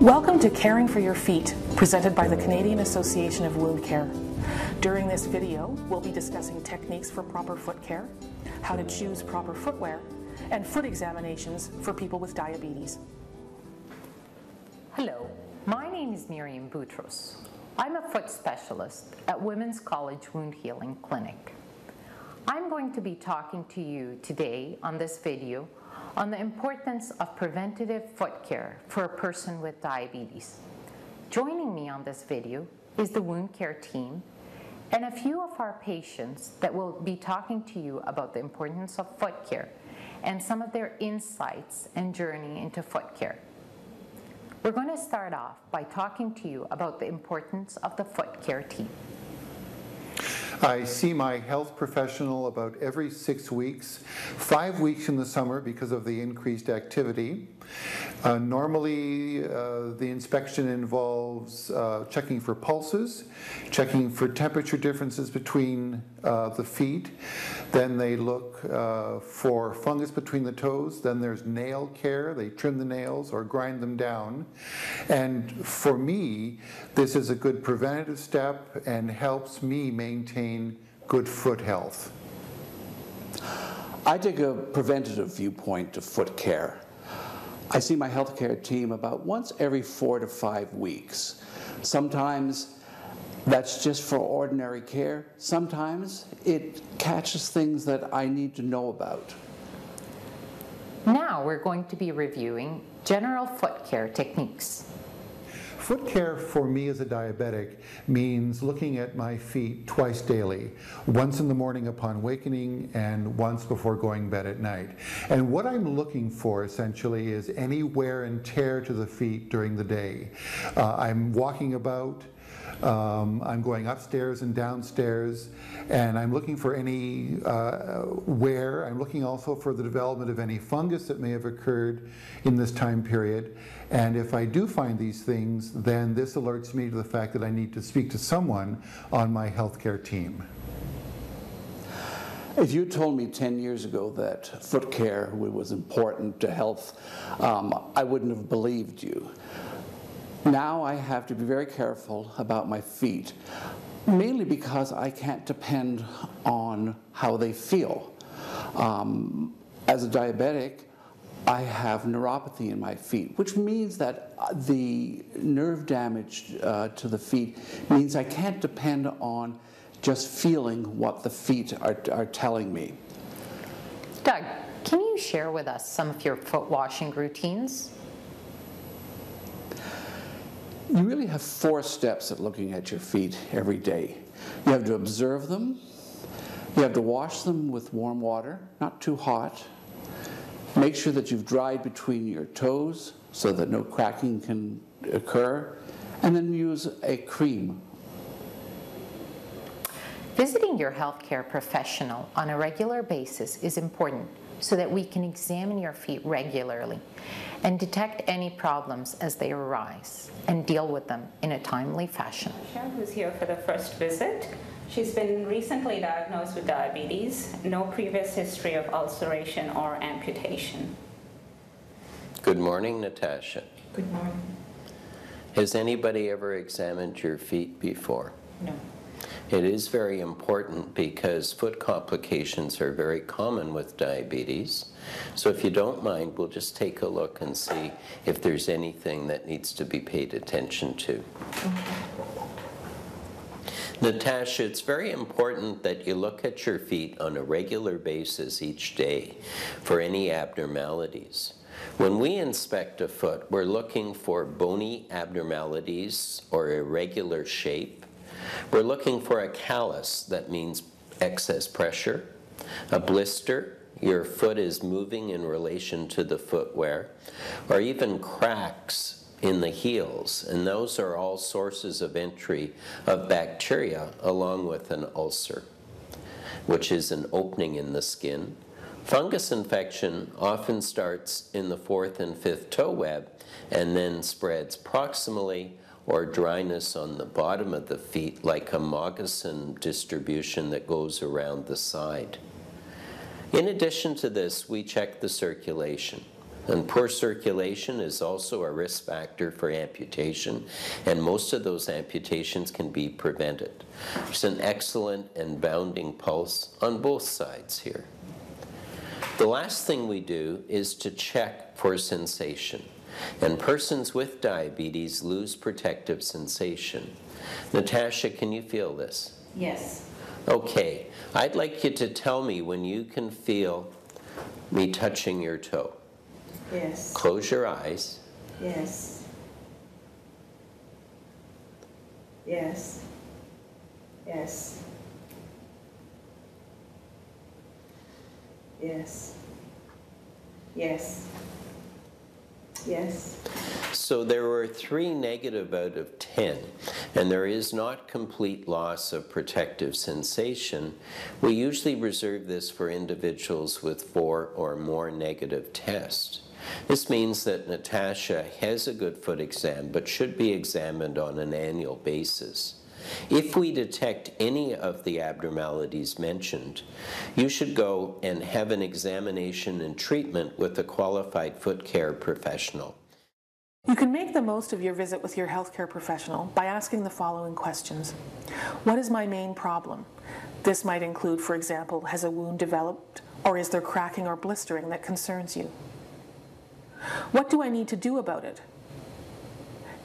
Welcome to Caring for Your Feet, presented by the Canadian Association of Wound Care. During this video, we'll be discussing techniques for proper foot care, how to choose proper footwear, and foot examinations for people with diabetes. Hello, my name is Miriam Boutros. I'm a foot specialist at Women's College Wound Healing Clinic. I'm going to be talking to you today on this video on the importance of preventative foot care for a person with diabetes. Joining me on this video is the wound care team and a few of our patients that will be talking to you about the importance of foot care and some of their insights and journey into foot care. We're going to start off by talking to you about the importance of the foot care team. I see my health professional about every 6 weeks, 5 weeks in the summer because of the increased activity. Normally, the inspection involves checking for pulses, checking for temperature differences between the feet. Then they look for fungus between the toes. Then there's nail care. They trim the nails or grind them down. And for me, this is a good preventative step and helps me maintain good foot health. I take a preventative viewpoint to foot care. I see my healthcare team about once every 4 to 5 weeks. Sometimes that's just for ordinary care. Sometimes it catches things that I need to know about. Now we're going to be reviewing general foot care techniques. Foot care for me as a diabetic means looking at my feet twice daily, once in the morning upon wakening and once before going to bed at night. And what I'm looking for essentially is any wear and tear to the feet during the day. I'm walking about, I'm going upstairs and downstairs, and I'm looking for any wear. I'm looking also for the development of any fungus that may have occurred in this time period. And if I do find these things, then this alerts me to the fact that I need to speak to someone on my healthcare team. If you told me 10 years ago that foot care was important to health, I wouldn't have believed you. Now I have to be very careful about my feet, mainly because I can't depend on how they feel. As a diabetic, I have neuropathy in my feet, which means that the nerve damage to the feet means I can't depend on just feeling what the feet are telling me. Doug, can you share with us some of your foot washing routines? You really have 4 steps at looking at your feet every day. You have to observe them, you have to wash them with warm water, not too hot. Make sure that you've dried between your toes so that no cracking can occur, and then use a cream. Visiting your healthcare professional on a regular basis is important so that we can examine your feet regularly and detect any problems as they arise and deal with them in a timely fashion. Sharon, who's here for the first visit. She's been recently diagnosed with diabetes, no previous history of ulceration or amputation. Good morning, Natasha. Good morning. Has anybody ever examined your feet before? No. It is very important because foot complications are very common with diabetes. So if you don't mind, we'll just take a look and see if there's anything that needs to be paid attention to. Natasha, it's very important that you look at your feet on a regular basis each day for any abnormalities. When we inspect a foot, we're looking for bony abnormalities or irregular shape. We're looking for a callus, that means excess pressure, a blister, your foot is moving in relation to the footwear, or even cracks in the heels, and those are all sources of entry of bacteria along with an ulcer, which is an opening in the skin. Fungus infection often starts in the 4th and 5th toe web and then spreads proximally, or dryness on the bottom of the feet like a moccasin distribution that goes around the side. In addition to this, we check the circulation. And poor circulation is also a risk factor for amputation, and most of those amputations can be prevented. There's an excellent and bounding pulse on both sides here. The last thing we do is to check for sensation. And persons with diabetes lose protective sensation. Natasha, can you feel this? Yes. Okay, I'd like you to tell me when you can feel me touching your toe. Yes. Close your eyes. Yes. Yes. Yes. Yes. Yes. Yes. So there were 3 negative out of 10, and there is not complete loss of protective sensation. We usually reserve this for individuals with 4 or more negative tests. This means that Natasha has a good foot exam, but should be examined on an annual basis. If we detect any of the abnormalities mentioned, you should go and have an examination and treatment with a qualified foot care professional. You can make the most of your visit with your healthcare professional by asking the following questions. What is my main problem? This might include, for example, has a wound developed, or is there cracking or blistering that concerns you? What do I need to do about it?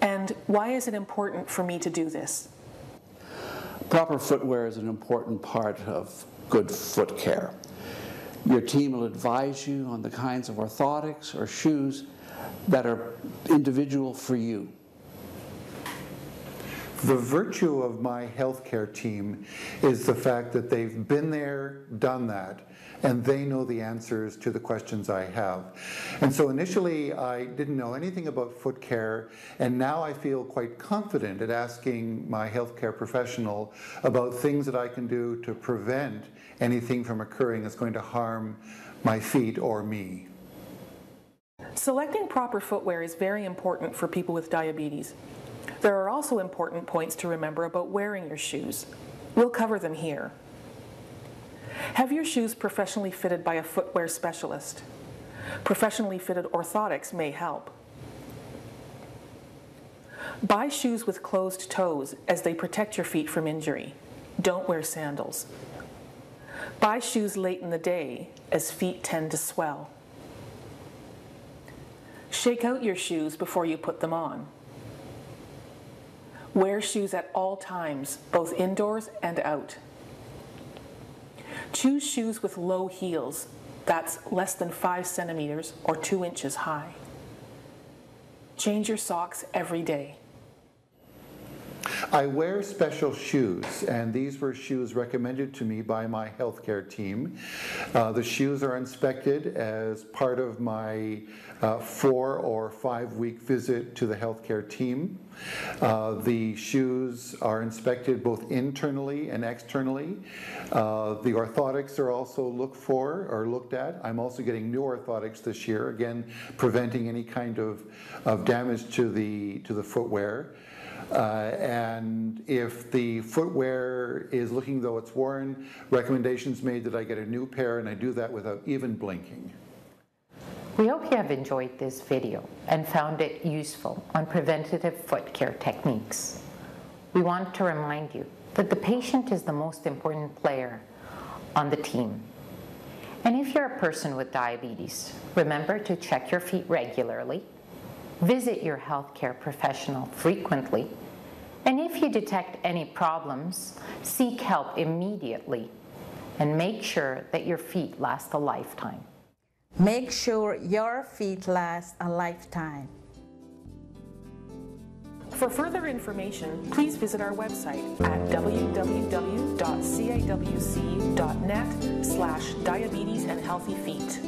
And why is it important for me to do this? Proper footwear is an important part of good foot care. Your team will advise you on the kinds of orthotics or shoes that are individual for you. The virtue of my healthcare team is the fact that they've been there, done that, and they know the answers to the questions I have. And so initially I didn't know anything about foot care, and now I feel quite confident at asking my healthcare professional about things that I can do to prevent anything from occurring that's going to harm my feet or me. Selecting proper footwear is very important for people with diabetes. There are also important points to remember about wearing your shoes. We'll cover them here. Have your shoes professionally fitted by a footwear specialist. Professionally fitted orthotics may help. Buy shoes with closed toes as they protect your feet from injury. Don't wear sandals. Buy shoes late in the day as feet tend to swell. Shake out your shoes before you put them on. Wear shoes at all times, both indoors and out. Choose shoes with low heels, that's less than 5 centimeters or 2 inches high. Change your socks every day. I wear special shoes, and these were shoes recommended to me by my healthcare team. The shoes are inspected as part of my 4 or 5 week visit to the healthcare team. The shoes are inspected both internally and externally. The orthotics are also looked at. I'm also getting new orthotics this year, again preventing any kind of damage to the footwear. And if the footwear is looking though it's worn, recommendations made that I get a new pair, and I do that without even blinking. We hope you have enjoyed this video and found it useful on preventative foot care techniques. We want to remind you that the patient is the most important player on the team. And if you're a person with diabetes, remember to check your feet regularly, visit your healthcare professional frequently, and if you detect any problems, seek help immediately and make sure that your feet last a lifetime. Make sure your feet last a lifetime. For further information, please visit our website at www.cawc.net/diabetes and healthy feet.